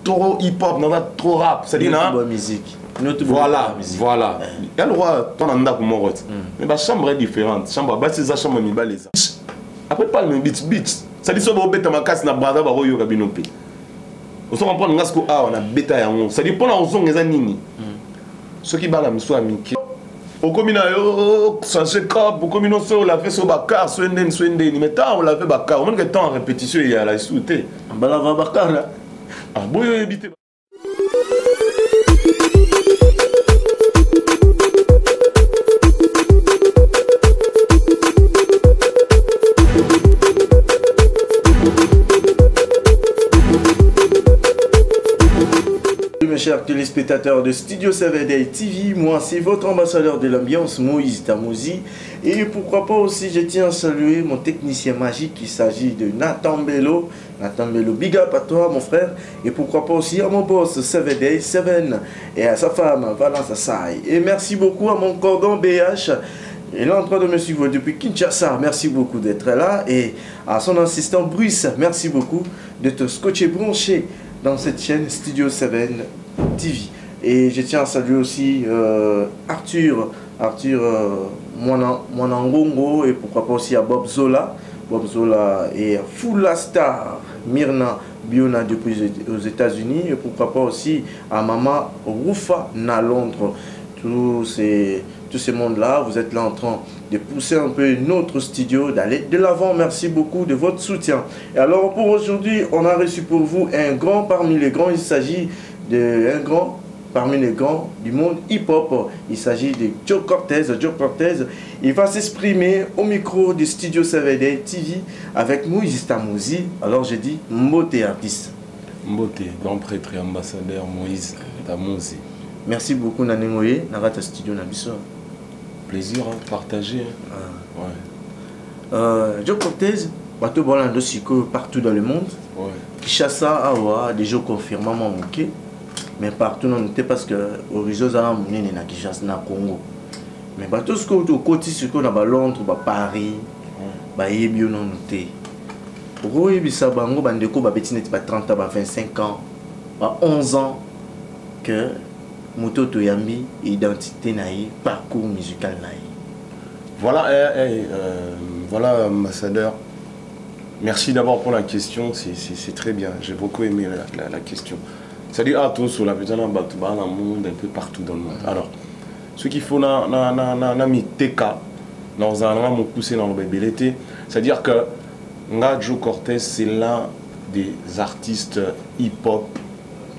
trop hip-hop, trop rap. C'est-à-dire, musique. Voilà, voilà. Il y a le droit, ton anda comme mon mais la chambre est différente. Chambre, c'est sa chambre, mais les après, pas le même beat. Ça dit, si on bête ma casse, na brada, bah, yo, kabinope. On se comprend, on a bêta et on. Ça dit, pour la raison, les années. Ceux qui parlent à Moussa Miki. Au communal, ça se crabe, au communal, on l'a fait sur Bakar, Swenden, mais tant on l'a fait Bakar. Au moins que temps en répétition, il y a la souté. On va la Bakar là. Ah, bon, il y a évité. Mes chers téléspectateurs de Studio 7day TV, moi c'est votre ambassadeur de l'ambiance Moïse Tamouzi, et pourquoi pas aussi je tiens à saluer mon technicien magique, il s'agit de Nathan Bello. Nathan Bello, big up à toi mon frère, et pourquoi pas aussi à mon boss 7day 7 et à sa femme Valence Assai, et merci beaucoup à mon cordon BH. Il est en train de me suivre depuis Kinshasa, merci beaucoup d'être là, et à son assistant Bruce, merci beaucoup de te scotcher branché dans cette chaîne Studio 7 TV. Et je tiens à saluer aussi Arthur Mwanangongo, et pourquoi pas aussi à Bob Zola et Fula Star Myrna Biona depuis aux États-Unis, et pourquoi pas aussi à Mama Rufa à Londres. Tous ces mondes-là, vous êtes là en train de pousser un peu notre studio, d'aller de l'avant. Merci beaucoup de votre soutien. Et alors pour aujourd'hui, on a reçu pour vous un grand parmi les grands. Il s'agit d'un grand parmi les grands du monde hip-hop. Il s'agit de Joe Cortez. Joe Cortez, il va s'exprimer au micro du Studio 7day TV avec Moïse Tamouzi. Alors je dis Mbote artiste. Mbote, grand prêtre et ambassadeur Moïse Tamouzi. Merci beaucoup Nanemoye, Narata Studio Nabiso. Plaisir à partager. Ouais. Joe Cortez, bateau bolando siko partout dans le monde. Ouais. Kinshasa a déjà confirmé mon mouké, mais partout non était parce que horizon zala munene na Kinshasa na Congo. Mais bateau siko to côté siko na ba Londres, ba Paris, ba yebio non noté. Roye bisabango bandeko ba betineti ba 30 ans, ba 25 ans, ba 11 ans que Moto Toyambi, identité naïe, parcours musical naïe. Voilà, voilà, ambassadeur. Merci d'abord pour la question, c'est très bien. J'ai beaucoup aimé la question. C'est-à-dire, à tous, sur la putain, dans le monde, un peu partout dans le monde. Alors, ce qu'il faut, c'est-à-dire que Joe Cortez, c'est l'un des artistes hip-hop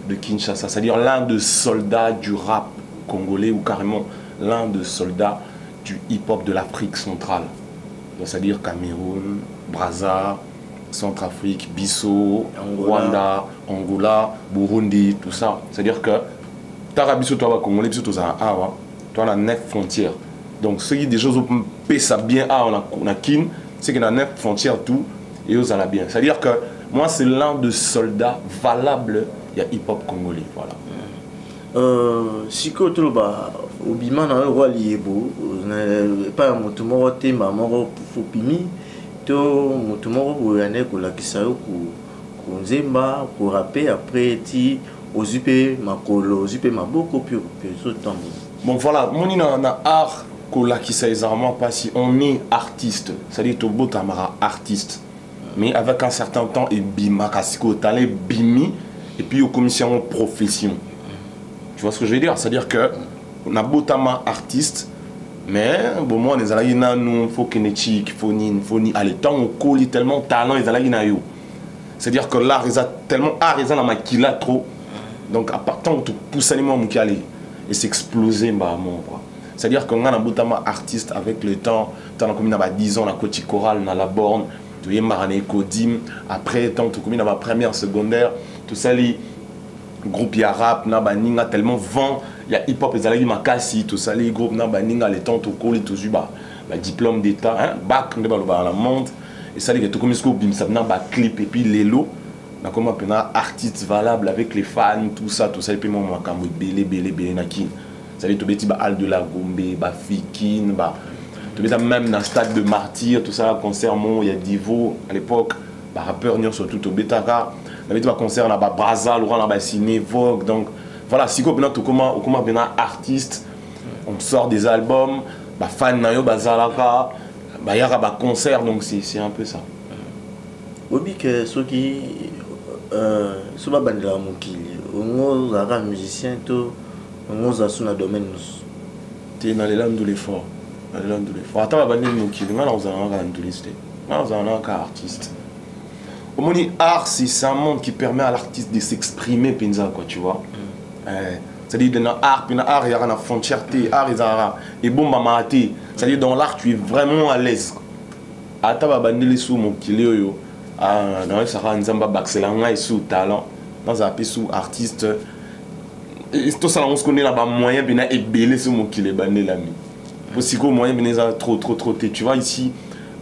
de Kinshasa, c'est-à-dire l'un des soldats du rap congolais, ou carrément l'un des soldats du hip-hop de l'Afrique centrale. C'est-à-dire Cameroun, Brazza, Centrafrique, Bissau, Rwanda, Angola, Burundi, tout ça. C'est-à-dire que Tarabiso, toi, Congolais, tu as 9 frontières. Donc, ce qui est des choses qui ça bien, on a Kin, c'est qu'il y a 9 frontières, tout, et eux, ça l'a bien. C'est-à-dire que moi, c'est l'un des soldats valables. Il y a hip-hop congolais, voilà. Si tu as au bima na roi liebo, pas motumoro tema moro fopimi, to motumoro boyane ko lakisayo ko nzemba ko rapper après ti ozupe makolo, ozupe maboko puis so tambo. Bon voilà, moni na art ko lakisa ezarma pas si on est artiste, c'est-à-dire to botamara artiste. Mais avec un certain temps et bima kasiko talé bimi. Et puis aux commissions profession. Tu vois ce que je veux dire? C'est-à-dire que on a botama artiste, mais bon moi les alayina nous faut kinétique, faut ni à l'état on colle tellement talent les alayina yo. C'est-à-dire que l'art ils a tellement art ils a la maquilla trop. Donc à partir de pousse animaux mon qui aller et s'exploser bah mon quoi. C'est-à-dire qu'on a un botama artiste avec le temps, tant comme il a 10 ans la côte chorale dans la borne, tu es marane codim après tant comme il a ma première secondaire tout ça les groupes ya rap na baninga tellement vent il y a hip hop ezalaki makasi tout ça les groupes na baninga les temps to koli to zuba ba diplôme d'état hein bac de baloba la monde et ça les to comme ce bim ça na ba clip et puis lelo na comme pena artiste valable avec les fans tout ça et puis moi makambo belé na kin ça les to beti ba al de la gombe ba fikin ba to beta même na stade de martyr tout ça concert mon il y a Divo à l'époque ba rappeur surtout to betaka na bitu ba concert na ba Brazza Laurent na ba Ciné Vogue donc voilà siko bina to comment bina artiste on sort des albums ba fan na yo bazalaka ba yaka ba concert donc c'est un peu ça obi que ceux qui soba bandela mokili on zaka musicien to on za suna domaine te na l'élan de l'effort na l'élan de l'effort attends ba bandela mokili ngana ozana ka nduliste ngana ozana ka artiste au moins art c'est un monde qui permet à l'artiste de s'exprimer penza quoi tu vois c'est-à-dire dans l'art puis dans l'art il y a une frontière art et bon mamati c'est-à-dire dans l'art tu es vraiment à l'aise attends ba bandela sous mokili yo dans ça rend nzamba baxelanga et sous talent dans un peu sous artiste tout ça on se connaît là-bas moyen bien et belé sur mon kile bandé l'ami aussi qu'au moyen bien trop tu vois ici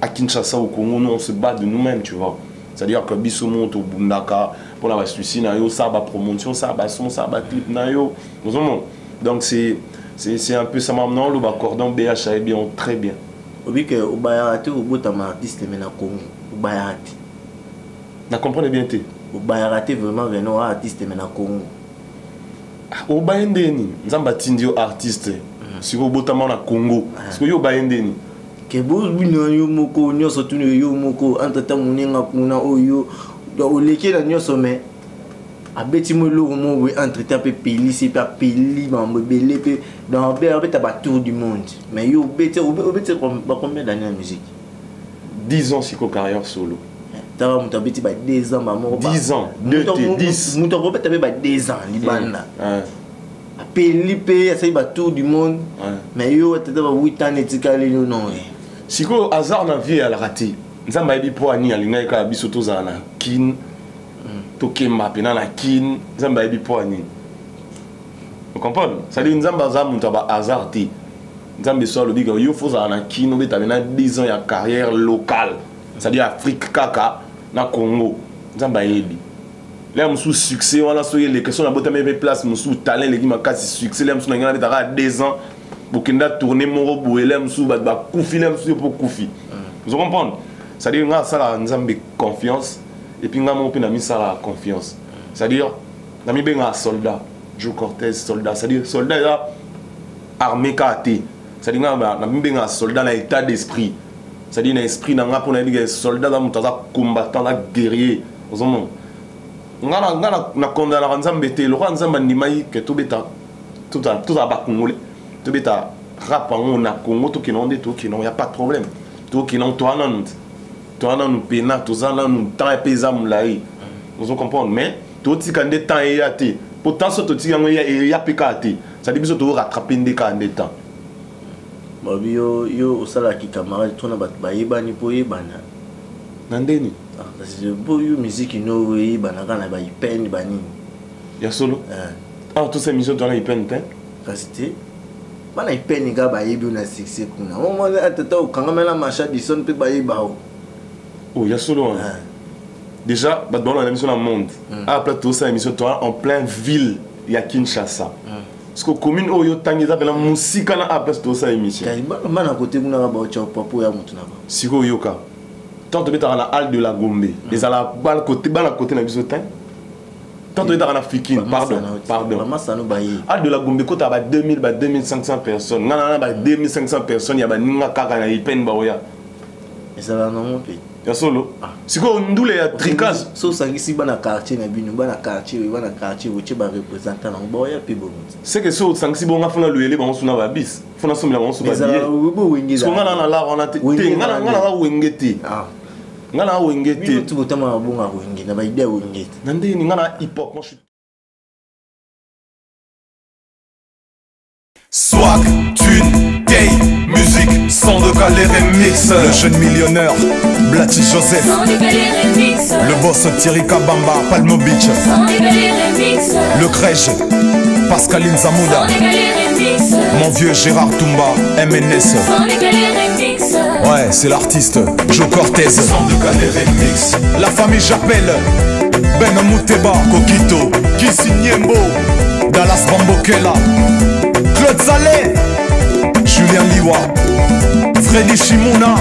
à Kinshasa au Congo nous on se bat de nous-mêmes tu vois c'est-à-dire que biso monte au Bundaka pour la suicide na yo ça ba promotion ça ba son ça ba clip na yo donc c'est un peu ça maintenant le ba cordon BH est bien très bien obi que au bayarate au botama artiste mais na Congo au bayarate na comprendre bien té au bayarate vraiment vraiment artiste mais na Congo au bayendeni nzamba tindio artiste si au botama na Congo parce que yo bayendeni ke bo bino yo moko nyoso tunu yo moko entata muninga kuna oyo do leke na nyoso mais abeti mo lo mo we entretien pe peli c'est pas peli mambo belé pe dans ta ba tour du monde mais yo beti combien d'années en musique 10 ans si ko carrière solo ta muta beti ba 2 ans maman 10 ans 10 muta ko beti ba 2 ans libanda peli pe ça ba tour du monde mais yo tata ba 8 ans etikali non siko hasard na vie à la raté nzamba yebi po ani alinga ka biso tozana na kin tokemba pena na kin nzamba yebi po ani vous comprenez ça dit nzamba za muta ba hasard ti nzambe so lo biga yo foza na kin obeta na 10 ans ya carrière locale ça dit Afrique kaka na Congo nzamba yebi là musu succès wala so yele question na bota mebe place musu talent legi makasi succès là musu na ngana betara 2 ans bokenda tourner moro boele musu ba kufile musu pour kufi vous comprenez ça dit nga sala nzambe confiance et puis nga mo pe na mi sala confiance c'est à dire na mi benga soldat Joe Cortez soldat c'est à dire soldat là armé kate c'est à dire nga na mi benga soldat na état d'esprit c'est à dire na esprit na nga pour na dire soldat da mutaza combattant la guerrier vous comprenez ngana na condamna nzambe te lo nzamba ndimai ke tobeta tout à ba congolais tobeta rap en na Congo to kinonde to kinon y a pas de problème to kinon to anan pena to zana nous temps pesa mulai vous comprenez mais to tikande temps ya te pourtant so to tikanga ya pikate ça dit biso to rattraper ndeka en temps babi yo osala ki camarade to na bat bayebani po yebana nandeni parce que pour you musique no yebana kana ba ipeni bani ya solo tout ces missions to na ipeni te kasi bana ipeni ga bayebi na succès kuna o mo atata o kangamela macha dison pe bayeba oh ya solo déjà dans la émission dans le monde à plateau ça émission toi en plein ville il y a Kinshasa parce que commune oyo tangi za pela musika na après tout ça émission bana côté kuna ba o cha papo ya mutu na ba siko yoka tant de dans la halle de la Gombe les à la bal côté na biso tan tant de dans la Fikine pardon maman ça no baye halle de la Gombe côté ba 2000 ba 2500 personnes ngana ba 2500 personnes ya ba ninga kaka na ipen ba oya et ça va non monter ya solo siko ndule ya tricage so sangisi bana quartier na binu bana quartier woche ba représentant na boya pe bon c'est que so sangisi bonga fona luele ba suna ba bis fona somela ba so ba die so ngana na la on a te ngana la wengeti ngana wengeti tu botama bonga wengi na ba idea wengeti nande ni ngana hip hop moi je suis Swag, thune, gay, musique, sans de les remix. Le jeune millionnaire, Blati Joseph. Le boss Thierry Kabamba, Palmo Beach. Le crèche, Pascaline Zamouda. Mon vieux Gérard Toumba, MNS. Ouais, c'est l'artiste, Joe Cortez. Sans de remix. La famille j'appelle Ben Mouteba, Kokito, Kisinyembo, Dallas Bambokela. Claude Salé, Julien Liwa, Freddy Shimona,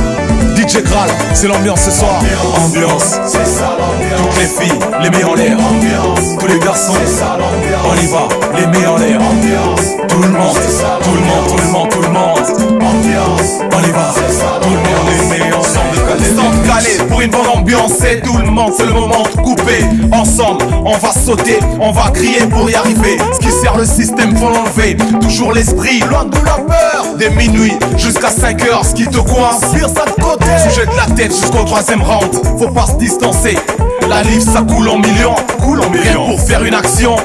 DJ Graal, c'est l'ambiance ce soir. Ambiance, c'est ça l'ambiance. Toutes les filles, les mets en l'air. Ambiance, tous les garçons, c'est ça l'ambiance. On y va, les mets en l'air. Ambiance, tout le monde, tout le monde, tout le monde, tout le monde. Ambiance, on y va, tout le monde, les mets ensemble. Sans caler pour une bonne ambiance, c'est tout le monde, c'est le moment de couper. Ensemble, on va sauter, on va crier pour y arriver. Ce qui sert le système, faut l'enlever. Toujours l'esprit, loin de la peur. Dès minuit jusqu'à 5 heures, ce qui te coince, vire ça de côté. Sujet de la tête jusqu'au 3e round, faut pas se distancer. La livre ça coule en millions, rien pour faire une action,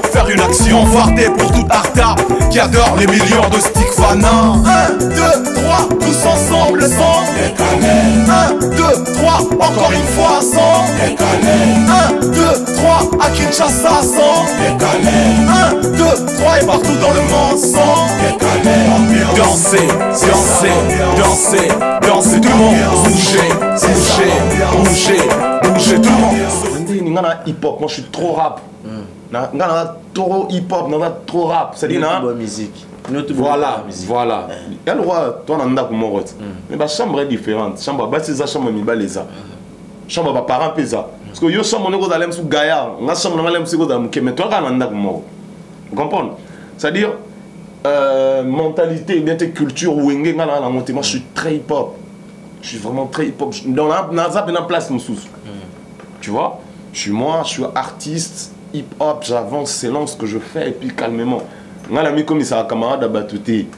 Envoardé pour tout Arta qui adore les millions de stick fanins. 1, 2, 3, tous ensemble sans déconner. 1, 2, 3, encore une fois sans déconner. 1, 2, 3, à Kinshasa sans déconner. 1, 2, 3 et partout dans le monde sans déconner. Danser, danser, danser, danser, tout le monde. Bouger, tout le monde. Ngana hip hop, moi je suis trop rap. Ngana trop hip hop, ngana trop rap. C'est-à-dire na musique. Voilà. Et le roi, toi nanda comme mon rôle. Mais ma chambre est différente. Chambre bah c'est ça chambre mi baleza. Chambre bah parent pesa. Parce que yo chambre on est dans sous Gaïa, nga chambre on est sous dans Muké, mais toi nanda comme moi. Vous comprenez? C'est-à-dire mentalité, bien tes culture wenge ngana la montée. Moi je suis très hip hop. Je suis vraiment très hip hop. Dans la place moussous. Tu vois? Je suis artiste, hip-hop, j'avance selon ce que je fais et puis calmement. Nga la mi comme ça camarade à Batouté.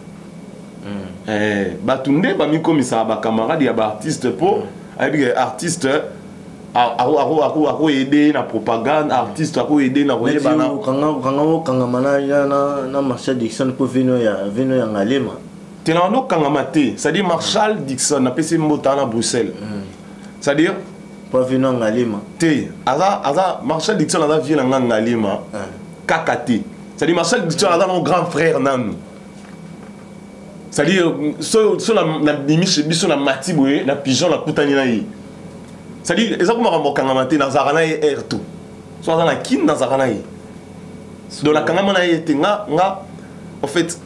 Batunde ba mi comme ça ba camarade ya ba artiste pour avec artiste aider na propagande, artiste aider na royer bana. Kanga mana na Marshall Dixon pour venir ya ngalema. Telano kanga maté, c'est-à-dire Marshall Dixon na PC Mbota na Bruxelles. C'est-à-dire pas venir en Alima. Marshall Dixon a vu en Alima. Kakate. C'est-à-dire Marshall Dixon a mon grand frère nan. C'est-à-dire sur la bimiche biso na matiboué na pigeon la kutani na yi. C'est-à-dire exactement comme kangamate na zarana yi air tout. Soit dans la kin na zarana yi. Donc la kangamana yi était nga en fait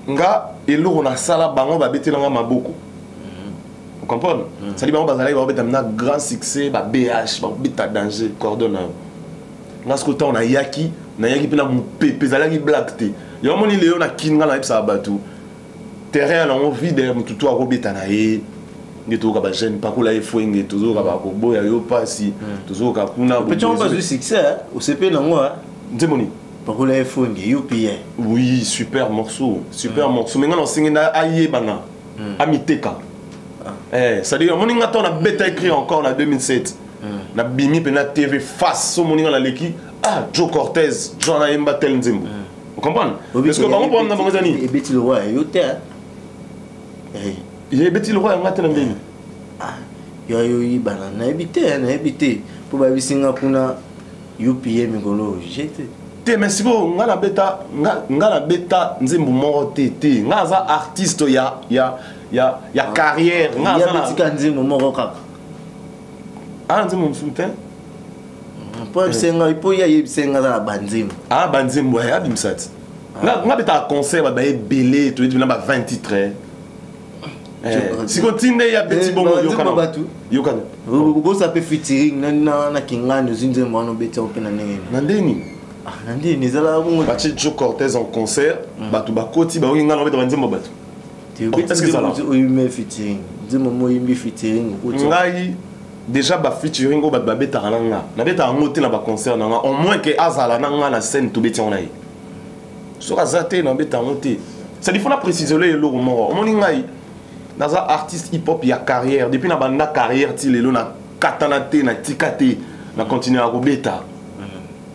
nga eloko na sala bango ba betela nga maboko. Vous comprenez? C'est-à-dire que un grand succès, BH, bita danger, coordonne. Dans ce côté, on a Yaki, puis on a Pépé, black. Il y a un moment où on a Kinga, on a battu. Terrain, on vit de tout à Robita. Il y a toujours des jeunes, pas que là, il faut y toujours des boys, il y a pas si. Toujours des gens qui ont pas de succès, au CP, non, moi. Démoni. Pas que là, il faut y a. Oui, super morceau. Super morceau. Mais on a signé à Yébana, à Miteka. C'est-à-dire, mon ingénieur a bêta écrit encore en 2007. Na bimi pe na TV face au moninga la leki. Ah, Joe Cortez, John Aimba tel nzembo. Vous comprenez? Parce que par exemple, on a besoin de. Et Betty le roi, il y a Betty le roi, on a tel nzembo. Ah, il y a banana, na habité. Pour baby Singapour na UPM ngolo jeté. Mais si vous nga la bêta nzembo moro tété. Nga za artiste ya carrière. Nga za betika nzembo moro kaka. Ah, nzembo msouten. Pour senga, pour y a senga za banzembo. Ah, banzembo ya bimsat. Nga beta concert ba belé, tu dis na ba 20 titres. Si continue ya petit bon yo kana. Go ça peut featuring na kingano zinzembo no beta opena nene. Nandeni. Nandi nizala bongo Bachi Joe Cortez en concert, batu bakoti ba winga no beta nzembo batu. Est-ce que ça là? Oui, mais featuring. Dis-moi moi il me featuring. Ngai déjà ba featuring go ba beta nanga. Na beta ngote na ba concert nanga au moins que azala nanga na scène to beti onai. So azate na beta ngote. Ça il faut la préciser le lo moro. Moni ngai naza artiste hip hop ya carrière depuis na banda carrière ti lelo na katanate na tikate na continuer à beta.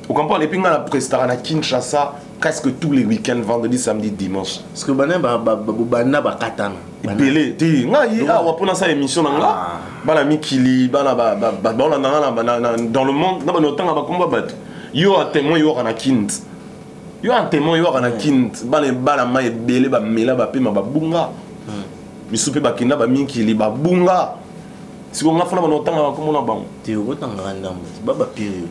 Vous comprenez? Et puis, on a prestation à Kinshasa presque tous les week-ends, vendredi, samedi, dimanche. Parce que bana ba katana. Belé, tu nga yi a wa pona sa émission nga. Bana mikili, bana dans le monde, na ba notan ba komba bat. Yo a témoin yo na kind. Yo a témoin yo na kind. Bana mai belé ba mela ba pe ma ba bunga. Misupe ba kinda ba mikili ba bunga. Si on a fait un temps à comment on a bon. Tu es autant grand baba pire.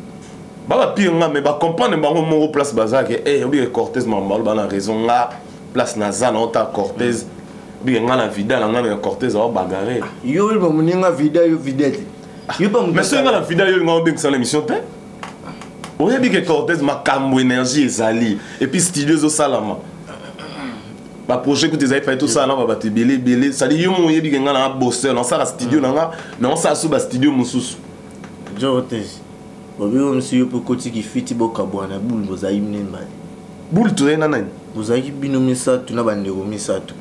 Baba pire mais ba comprendre bango mon place bazar que eh obi Cortez mambalo ba na raison là place na za na ta Cortez bien ngana vida la ngana Cortez a bagarré yo le moninga vida yo videte yo pas mais ce ngana vida yo ngana bien sur l'émission te on a dit que Cortez makambo énergie ezali et puis studio zo salama ba projet que tu as fait tout ça là va te belé ça dit yo mo yebi ngana bosser dans ça studio nanga non ça sous ba studio mususu Cortez obi o monsieur pour côté qui fiti bokabwana boule bozayi mnemba boule tu na nani bozayi bino misatu na bandeko misatu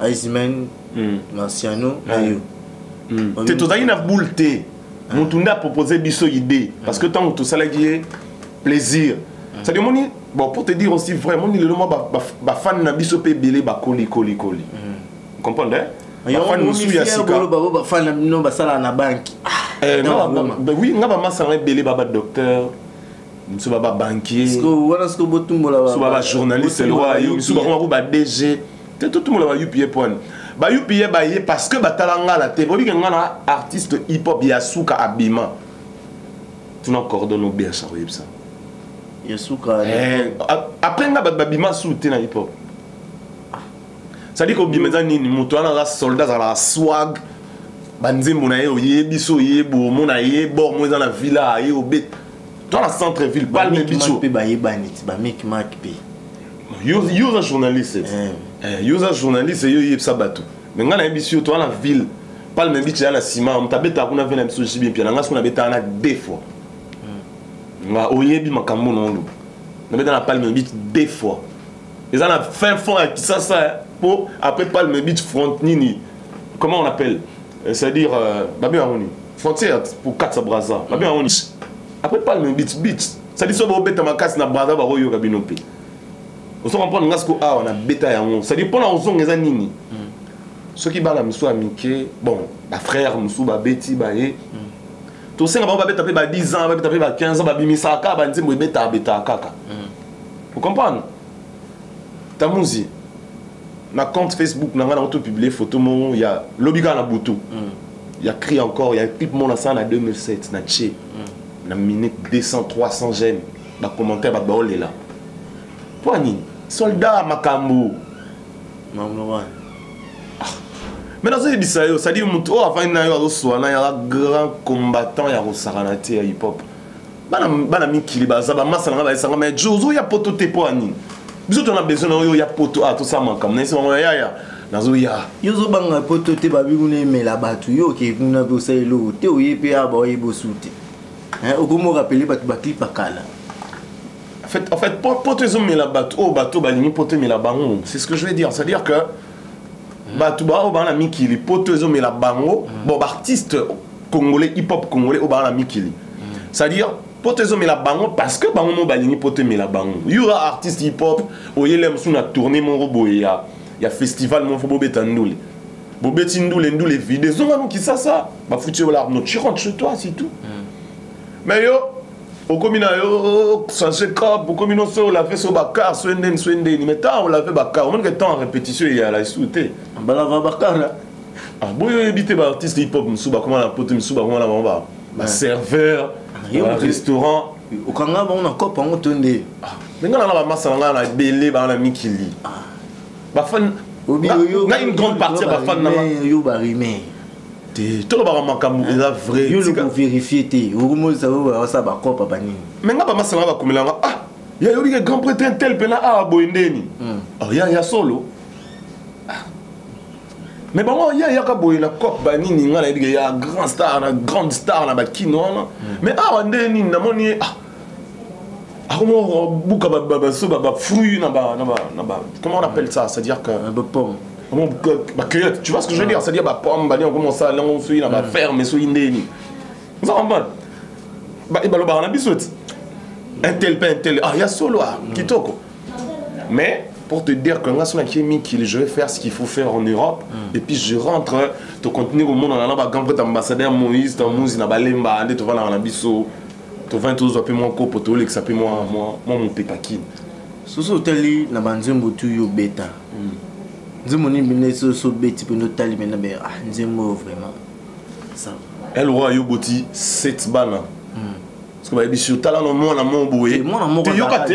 Iceman Marciano ayo te tozali na boule te mutunda proposer biso idée parce que tant tout ça là qui est plaisir ça dit moni bon pour te dire aussi vraiment le moment ba fan na biso pe belé ba koli comprendre ba fan musu ya sika ba fan no ba sala na banki oui nga ba masala belé ba docteur musu ba banquier ce botumbola ba ba journaliste le roi yo musu ba DG tout le monde va yupier point ba yupier ba yé parce que batalanga la te bobi ngana artiste hip hop Yasuka Abima tu n'as coordonné bien ça oui ça Yasuka après nga babima soute na hip hop ça dit que bimeza nini moto ana la soldat za la swag banzimbo na yo yebiso yebo mona yebo mo za na villa ye obet dans la centre ville palme bicho pe ba yebanit ba make mark pe yo journaliste user journaliste yo yebsa bato mais ngana yebisi to na ville palme bicho ya na ciment on tabeta kuna vena biso jibi bien nga sona beta na deux fois nga oyebi makambo nondo na beta na palme bicho deux fois ils en a fin fond à qui ça pour après palme bicho front nini comment on appelle c'est-à-dire babi aroni frontière pour Katsa Braza babi aroni après palme bicho ça dit so ba beta makasi na Braza ba royo kabinope on se comprend ngasko a on a beta yango ça dit pendant ozonga za nini ceux qui bala musu amike bon ba frère musu ba beti ba ye to senga ba beta pe ba 10 ans ba beta pe ba 15 ans ba bimisa ka ba nzimbo beta kaka vous comprenez tamuzi na compte Facebook na ngana auto publier photo mon il y a lobiga na butu il y a cri encore il y a clip mon na ça en 2007 na tché na minute 200 300 j'aime ba commentaire ba olé là poani soldat makambo non mais dans ce bisayo ça dit muto avant na yo so na ya grand combattant ya rosarana te ya hip hop bana mikili baza ba masala nga ba esanga mais jozo ya poto te poani biso on a besoin yo ya poto tout ça mankam na sima ya nazo ya yo zo banga poto te ba bigune mela batu yo ke kuna bo sa elo te oyepe aba oyebo sute okomo rappeler batu ba clip akala en fait poto zo mela batu o bato ba limi poto mela bango c'est ce que je veux dire c'est à dire que batu ba o bana mikili poto zo mela bango bon artiste congolais hip hop congolais o bana mikili c'est à dire poto zo mela bango parce que bango mo ba limi poto mela bango y aura artiste hip hop o yele msu na tourner mon robo ya festival mon fobo betandule bobeti ndule vide zonga no kisasa ba futi la no tu rentres chez toi c'est tout mais yo au commun yo changer cap au commun so la fait so bakar so nden mais tant on l'a fait bakar on que temps en répétition il y a la souté bala va bakar là boyo éviter ba artiste hip hop msuba comment la poto msuba comment la ba serveur un restaurant au kanga ba on a cop on tonde mais ngana na ba masala ngana belé ba na mikili ba fan na une grande partie ba fan na yo ba rimé tout le monde makambu est vrai yo le vérifier te omo ça ba cop ba nini mais nga ba masala ba komelanga ya yo grand prêtre tel pena boyendeni ya solo mais bon il y a ka boyena cop ba nini nga na biga ya grande star na ba kino mais ndeni na moni comment buka ba fruit na ba comment on appelle ça c'est à dire que pomme cueillette tu vois ce que je veux dire c'est à dire ba pomme ba on commence à on suit na ba ferme so ndeni ça en bas ba lo ba na bisoti un tel il y a solo kitoko mais pour te dire que je vais faire ce qu'il faut faire en Europe et puis je rentre te continuer au monde en allant grand prêtre ambassadeur Moïse dans Mouzi na balemba ande to va na biso to 20 tous appelle moi ko poto le que ça peut moi mon pepakine soso tali na banzembo tu yo beta nzembo ni bine so beti pe no tali mena be nzembo vraiment ça elle roi yo boti 7 bana que je suis talent au monde, mon boué. Moi, mon tu yoka,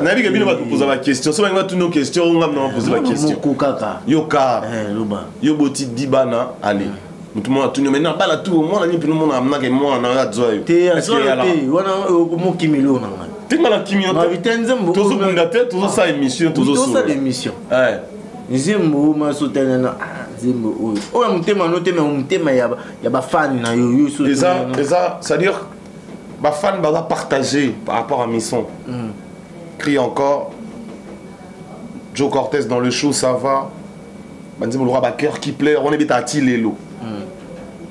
n'a pas poser la question. Si on va toutes nos questions, on va poser la question. Yoka, yoboti dibana, allez. Tout le monde a tout maintenant, pas la tout, moi, tout le monde a amené moi, on a zoé. Est-ce que là, on a mon kimilo. Tu m'as la kimilo. Tout ça émission, tout ça émission. Nzembo masotana Zembo oya mutema no tema mutema ya ba fan na yo so ça c'est-à-dire ba fan va partager par rapport à Misson. Crie encore Joe Cortez dans le show ça va. Banzemo le roi ba cœur qui pleure on est betati lelo.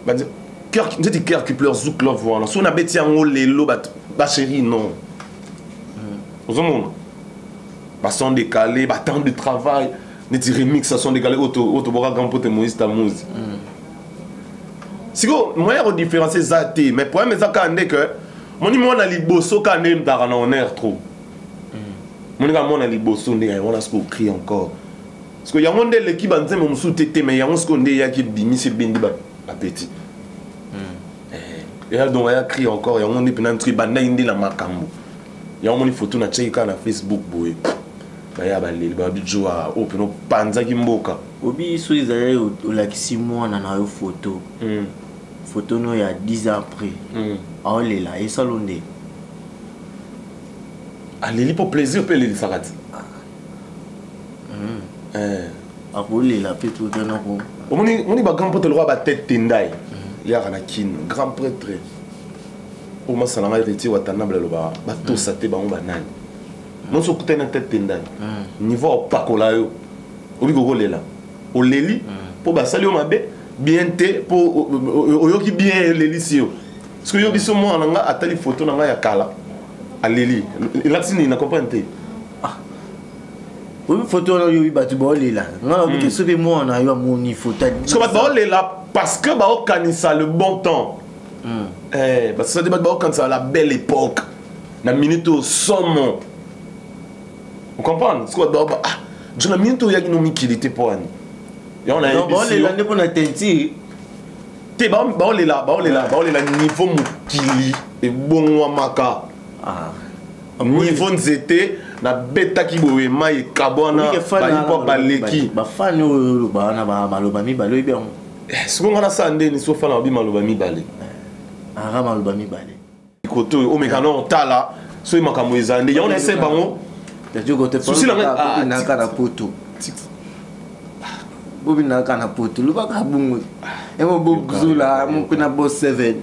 Banzemo cœur qui dit cœur qui pleure zouk love voilà. So na beti en lelo ba chérie non. Aux hommes ba son décalé ba temps de travail. Neti remix ça sont décalés auto bora grand pote Moïse Tamouz. Si go moyen de différencier ça mais problème ça quand que mon ni moi na liboso quand même dans en air trop. Mon gars mon na liboso ndé on a ce qu'on crie encore. Parce que y a monde l'équipe banze mon sous tété mais y a on ce qu'on ndé ya qui bimi c'est bindi ba petit. Et là donc ya crie encore y a on est pendant tri banda indi la makambo. Y a on photo na check na Facebook boy. Baya baleli ba bijwa openo panza kimboka obi so izale olakisi mwana na yo photo photo no ya 10 ans après aolela esalonde aleli pour plaisir pe leli sakati akolela pe tout na ko omoni ba grand prêtre le roi ba tête tendai ya kana kin grand prêtre o masala ngai reti watanabla lo ba to sate ba ngba nani non so kutena tête tendai niveau pakola yo obi ko lela o leli po ba sali o mabe bien te po oyoki bien leli sio parce que yo biso mo nanga atali photo nanga ya kala a leli latini na comprendre oui photo na yo ba tu bo lela nga bi ke sobe mo na yo moni photo parce que ba lela parce que ba okanisa le bon temps parce que ça débat ba okanisa la belle époque na minute au sommet. Vous comprenez? C'est quoi d'abord? Ah, je n'ai minute où il y a une utilité pour elle. Et on a non, bon, les langues pour la tenti. T'es bon, les là, niveau mukili et bon maka. Niveau nzete na beta ki bowe mai kabona ba hip-hop baleki. Ba fan yo ba na ba maloba mi balo bien. Ce qu'on a ça ndé ni so fa na bi maloba mi bale. Ah maloba mi bale. Koto o mekano tala so makambo ezande. Ya on essaie bango. Souci la naka na poto. Bobi naka na poto. Luba ka bungu. E mo bobzula mo pina boss 7.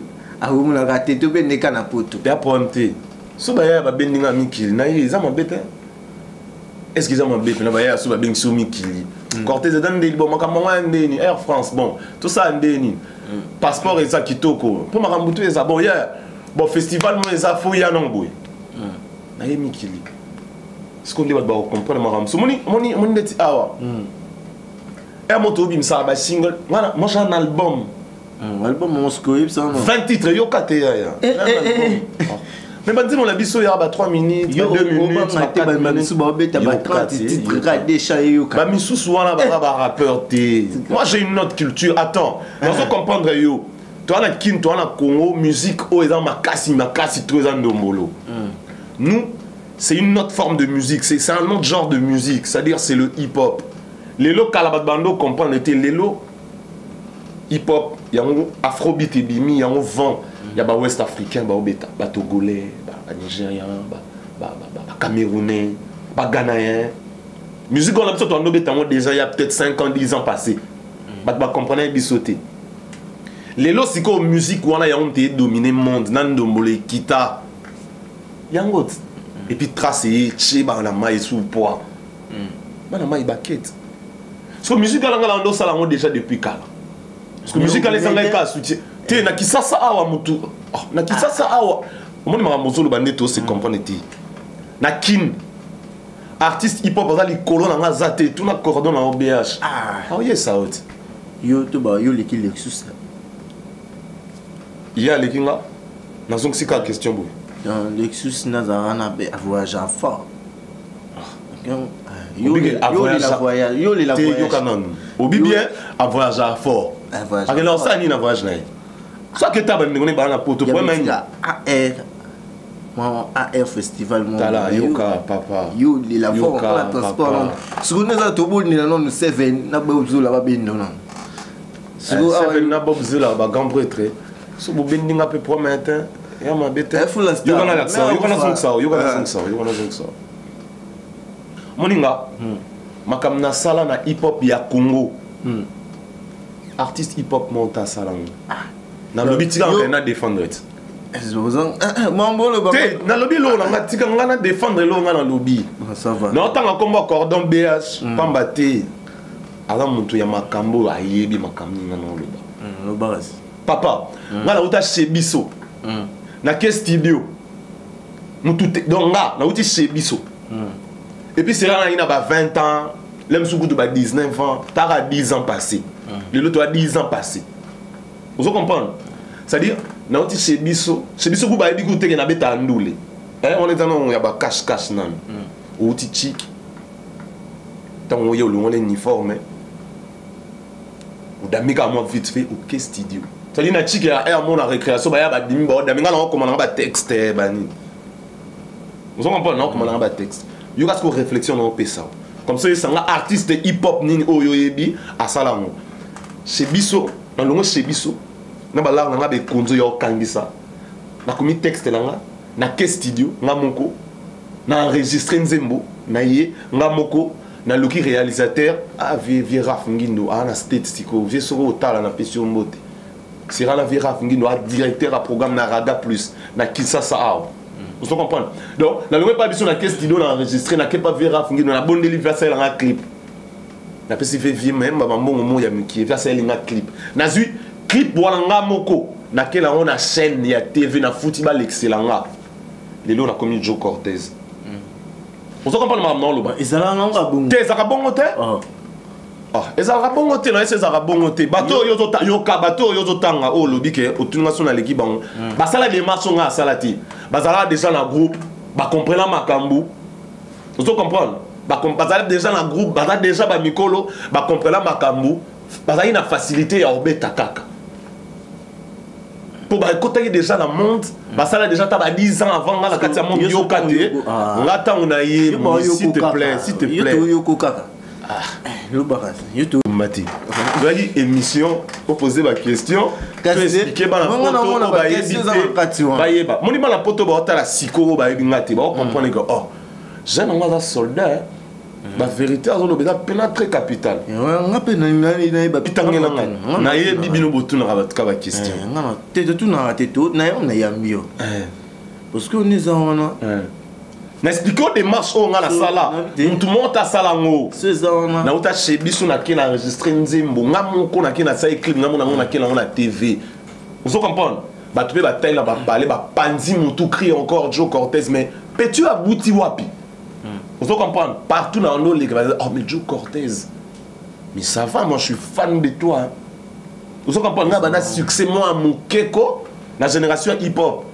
A wo mo na raté to be neka na poto. Ya prompté. So ba ya ba bendinga mikili na ye za mabete. Est-ce qu'ils ont mabete na ba ya so ba bengi so mikili. Cortez dan de bon makambo ndeni Air France bon. Tout ça ndeni. Passeport et ça kitoko. Pour makambutu eza bon hier. Bon festival mo eza fo ya nongwe. Na ye mikili. Ce qu'on dit, on comprend ma so moni neti awa. Et moto bim ça ba single. Voilà, moi j'ai un album. Album mon scope ça 20 titres yo kate ya. Mais bandi mon la biso ya ba 3 minutes, 2 minutes, ba 4 minutes ba beta ba 30 titres radé chaye yo. Ba misusu wana ba rappeur té. Moi j'ai une autre culture. Attends, on comprendre yo. Toi na kin, toi na Congo, musique o eza makasi trop za ndombolo. Nous c'est une autre forme de musique, c'est un autre genre de musique, c'est-à-dire c'est le hip-hop. Lelo Kalabadbando comprend était Lelo hip-hop, il y a un afrobeat et bimi, il y a un vent, il y a un ouest africain, un togolais, un nigérien, un camerounais, un ghanéen. Musique on a besoin déjà il y a peut-être 5 ans, 10 ans passés. On comprenait bisoté. Lelo c'est quoi musique où on a dominé le monde, nandombolé, kita. Il y a un autre. Et puis tracer chez ba na mai sous poids na mai baquette parce que musique ala ngala ndo sala ngo déjà depuis kala parce que musique ala sanga ka soutien te na kisasa awa mutu na kisasa awa omoni ma mozolo bandeto se comprendre ti na kin artiste hip hop azali kolo na ngazate tout na cordon na OBH yes out yo to ba yo leki Lexus ya lekinga na zonk sika question boy dans Lexus nazarana voyage fort yo la voyage canon obi bien à voyage fort alors ça ni na voyage na ça que ta bande ngone ba na poto pour même Moi, AR Festival, moi. Tala, yoka, papa. Yo, la forme, la transport. Si vous n'avez tout le monde, nous Seven, n'a pas besoin là-bas, non. Seven n'a pas besoin là-bas, grand prêtre. Si vous venez à peu près matin, il y a ma bête. Il y a un accent, il y a un accent, il y a un accent, il y a un accent. Moninga, makamna sala na hip-hop ya Congo. Artiste hip-hop monta sala. Na lobby tika ngana défendre. Na lobby lo nga tika ngana défendre lo ngana lobby. Ça va. Na otanga kombo cordon BH pamba te. Ala muntu ya makambo ayebi makambo ngana loba. Loba. Papa, ngana uta chez biso. Na ke studio. Mutu donc nga na uti chez biso. Et puis c'est là, il y a 20 ans, l'homme sous 19 ans, tu as 10 ans passés. L'autre a 10 ans passés. Vous comprenez? C'est-à-dire, on a chez Bisso, on a on est dans un cache-cache. On a chic. On a un uniforme. On a un vite fait au quai studio. C'est-à-dire, on a chic et on a récréation, on a un texte. Vous comprenez? On a un texte. Il y a une réflexion dans le ça. Comme ça, il y a un artiste hip-hop ni oyoyebi à Salamo. Chez Bisso, dans le chez Bisso, on a des condos yo kangisa. Na commis texte là, na ke studio, na moko, na enregistré nzembo, na yé, na moko, na loki réalisateur, ah vie Raf Ngindo, ah na statistique, j'ai sur au tal na pession moté. C'est la vie Raf Ngindo, directeur à programme na Raga Plus, na Kisasa Ao. Vous comprenez? Donc, la nouvelle pas besoin de la caisse d'idole enregistrée, n'a pas vu Raf Ngindo, la bonne délivre ça un clip. La personne fait vivre même, maman moment il y a qui fait ça un clip. N'a vu clip pour l'anga moko, n'a quel on a chaîne, il y a TV, na football excellent là. Les lots la commune Joe Cortez. Vous comprenez maman là? Et ça là on a bon. T'es ça va bon côté? Ah, et ça va bon côté, non, c'est ça va bon côté. Bateau yoka bateau yozotanga oh lobby que autour national l'équipe bango. Ba ça la démarche on a salati. Bazala déjà dans le groupe, bah comprendre Makambu. Vous comprenez? Bazala déjà dans le groupe, bazala déjà ba Mikolo, bah comprendre Makambu. Bazala une facilité à obéta kaka. Pour bah côté déjà dans le monde, bazala déjà t'as 10 ans avant la katia monde yokate. On attend on a s'il te plaît, s'il te plaît. Yoko kaka. Ah, le barrage. YouTube. Mati. Vous avez une émission pour poser ma question. Expliquer la photo. Mon ima la photo ba ta la siko ba ngati ba comprendre que oh, j'ai un soldat. La vérité a zolo beza pénétrer capital. On a pénétrer ba pitangela ngana. Na ye bibino botu na ba ka ba question. Ngana tete tout na teto na yo na yambio. Parce que on est en n'expliquons des marches au la sala. Tout le monde a sala ngo. C'est ça on a. Na uta chez biso na ki na enregistrer nzembo. Ngamo ko na ki na sa clip ngamo na ki na TV. Vous comprenez? Ba tu peux ba taille là ba parler ba panzi mutu crie encore Joe Cortez mais peux-tu abouti wapi? Vous comprenez? Partout dans l'eau les gars oh mais Joe Cortez. Mais ça va moi je suis fan de toi. Vous comprenez? Na ba succès moi mon keko la génération hip hop.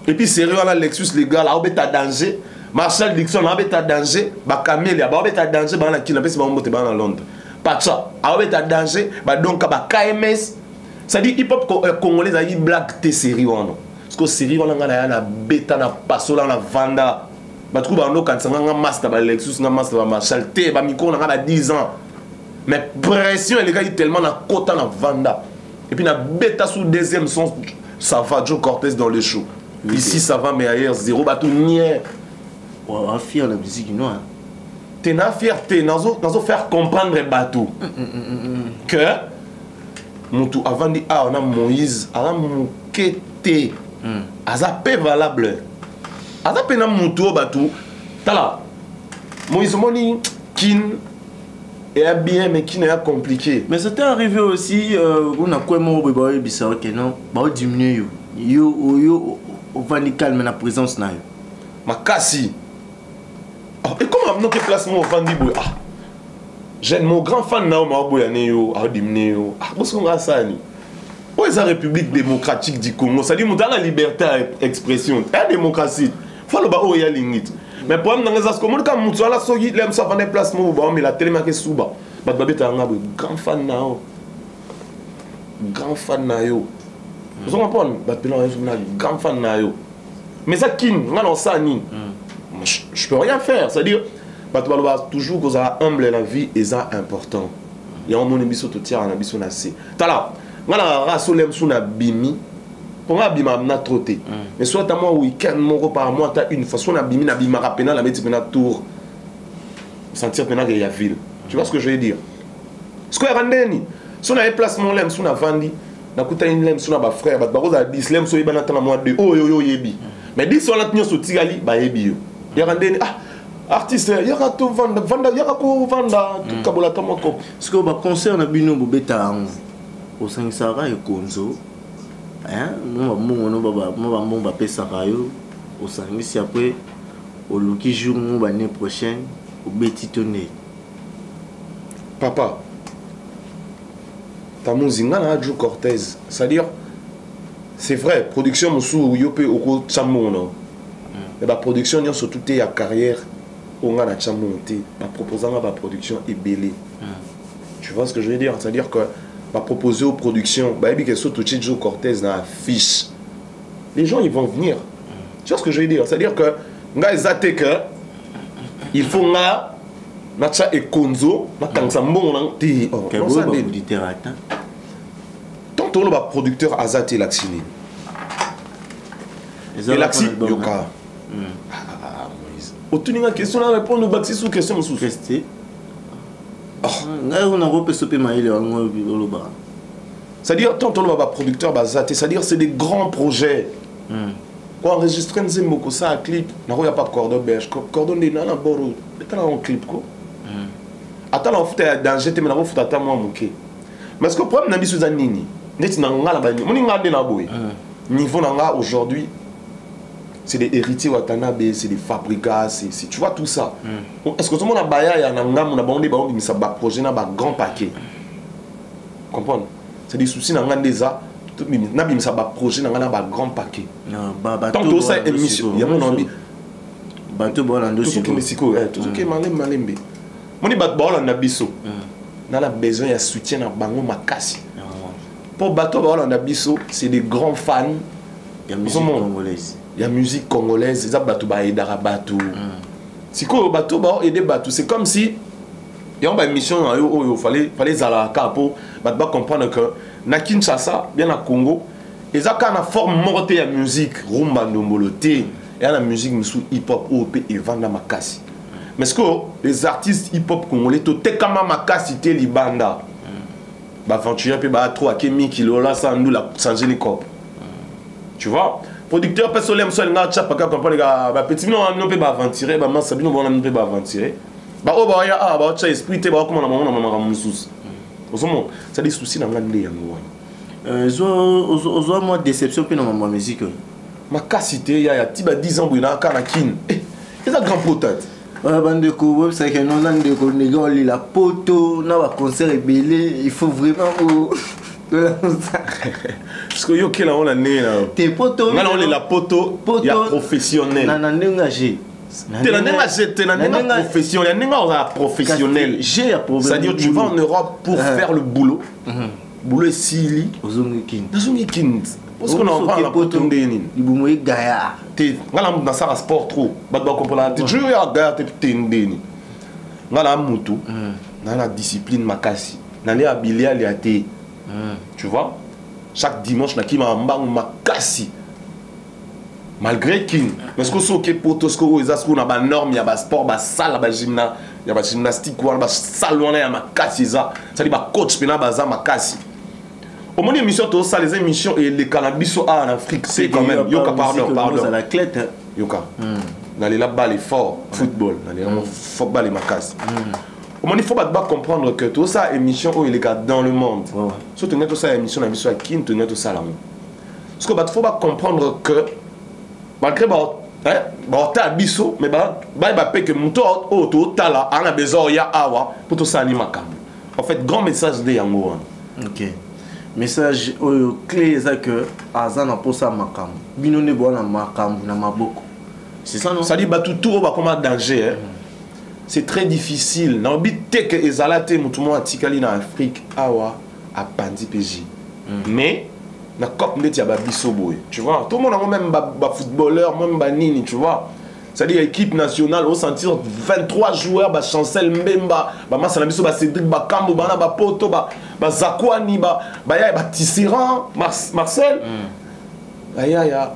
Et puis sérieux on a Lexus les gars là au bêta danger. Marshall Dixon a bêta danger, ba Camélia, ba bêta danger, ba na kina pesi ba mbote ba na Londres. Pacha, a bêta danger, ba donc ba KMS. Ça dit hip hop congolais a eu black te série wana. Parce que série wana ngana na bêta na pasola na vanda. Ba trouba ndo kan sanga master ba Lexus na master ba Marshall te ba miko na 10 ans. Mais pression les gars tellement na kota na vanda. Et puis na bêta sous deuxième sens ça va Joe Cortez dans le show. Ici ça va mais ailleurs zéro ba tout nier. On va faire la musique noire. Tu n'as fierté, nous faire comprendre les bateaux. Que Moutou avant dit ah on a Moïse, on a Moukete, azapé valable. Azapé na Moutou bateau. Tala Moïse moni kin est bien mais qui n'est compliqué. Mais c'était arrivé aussi on a quoi mon bébé bisa ok non, bah diminuer yo on va ni calme la présence na yo. Makasi. Et comment nous placement au Fandi Boy? Ah, j'ai mon grand fan na ma boyane yo, a dimné yo. Ah, parce qu'on a ça ni. Où est la République démocratique du Congo? Ça dit mon dans la liberté d'expression, la démocratie. Faut le ba o ya limite. Mais pour moi dans les as comme quand mutu ala sogi l'aime ça vendre placement au ba mais la télé marqué souba. Ba babeta nga grand fan na yo. Grand fan na yo. Vous comprenez? Ba pelon un grand fan na yo. mais ça kin nga non ça ni je peux rien faire, c'est-à-dire bato baloba toujours que ça humble la vie et ça important il y a un monde biso to tira na biso na se tala nga na rasolem suna bimi pour nga bima na trotter mais soit à moi week-end mon par mois ta une fois suna bimi na bima rapena la mettre na tour sentir pena que il y a ville tu vois ce que je veux dire ce que randeni suna un placement lem suna vandi na kuta une lem suna ba frère ba baroza 10 lem so ibana tana mois de oh yo yebi mais 10 on la tenir so tigali ba yebi yo ya randeni artiste yaka to vanda yaka ko vanda tout kabola to moko ce que ba concert na bino bobeta au Saint-Sara et Konzo hein moi ba pesa kayo au Saint-Lucie après au Luki jour l'année prochaine au Betty Tonné papa ta musique na Joe Cortez c'est-à-dire c'est vrai production musu yope oko chamono et ba production nyo surtout te ya carrière on a la chamonté ba proposant ba production est belé tu vois ce que je veux dire c'est-à-dire que va proposer aux productions bah que surtout Joe Cortez dans la fiche les gens ils vont venir tu vois ce que je veux dire c'est-à-dire que nga ezate que il faut nga nacha et Konzo na kangsa mbongo ti littérateur tant on va producteur azate laxini et laxi yoka autour d'une question là répondre baxi sous question sous rester on a repé ce paiement il est c'est-à-dire tant on va producteur bazate c'est-à-dire c'est des grands projets quoi enregistrer nzembo ça clip na ko ya pas cordon belge cordon de na boro etala un clip ko attends on fait danger te mais na ko futa ta moi moké mais ce que problème na biso za nini neti na ngala ba moni ngande na boy niveau na nga aujourd'hui c'est des héritiers Watanabe, c'est des fabricats, c'est tu vois tout ça. Est-ce que tout le monde a baya ya na ngam na bande ba on mi sa ba projet na ba grand paquet. Comprendre? C'est des soucis na ngande za na bi mi sa ba projet na ngana ba grand paquet. Tant que ça émission, il y a mon envie. Bato ba lando siko. Tout ce qui est malembe. Moni bat ba landa biso. Na la besoin ya soutien na bango makasi. Pour bato ba landa biso, c'est des grands fans de musique congolaise. Il y a musique congolaise, les bateaux ba edara bateau. Si quoi bateau ba aider bateau, c'est comme si il y a une mission il fallait zala capo, ba comprendre que na Kinshasa, bien à Congo, ils ont une forme morte ya musique rumba ndomboloté, et la musique musu hip hop OP et vanda makasi. Mais ce que les artistes hip hop congolais to te kama makasi te libanda. Ba aventurer pe ba trop akemi kilo là ça nous la changer les copes. Tu vois? Producteur personnel soit nga tcha paka comprendre ga ba petit non peut pas aventurer ba man sabino bon peut pas aventurer ba o ba ya ba tcha esprit te ba comment na mama mususu osomo ça des soucis na ngande yango moi déception pe na ma musique ma casité ya tiba 10 ans buna kana kin c'est un grand potate bande ko web c'est que non nande ko négo la poto na ba concert belé il faut vraiment parce que yo kela on a né là tes potos là on est la poto ya professionnel na ndengagé professionnel professionnel c'est-à-dire tu vas en Europe pour faire le boulot boulot est sili ozongikin parce qu'on en parle la poto ndeni ibumoy gaya te ngala dans ça sport trop ba comprendre te jouer à gaya te ndeni ngala mutu na la discipline makasi na les habilia les até. Tu vois, chaque dimanche, na kima mbang makasi. Malgré kin, mais ce que so ke potosko ezasco na ba norme ya ba sport ba salle ba gymnastique ou ba salle wana ya makasi za, ça dit ba coach pena ba za makasi. Au moins émission to ça les émissions et les cannabis en Afrique, c'est quand même yoka pardon à la clette yoka. Dans les là-bas les forts football, dans les football les makasi. Il faut pas comprendre que tout ça émission où il est dans le monde. Surtout tout ça émission à Kin, tout ça là. Parce que faut pas comprendre que malgré t'as biso mais que muto auto tala ana besoin ya awa pour tout ça anima kam. En fait grand message de yango. OK. Message clé c'est que azana pour ça makam. Bino ne bona makam na maboko. C'est ça non? Ça dit tout va comme un danger. C'est très difficile. Dans le but que ezalate mutumo atikali na Afrique awa a pandi PJ. Mais na cop net ya babiso boy. Tu vois, tout le monde a même ba footballeur, même ba nini, tu vois. C'est-à-dire équipe nationale, on sentir 23 joueurs, ba Chancel Mbemba, ba Masana biso, ba Cédric Bakambo, ba Poto, ba Zakwani, ba Tisserand, Marcel. Ya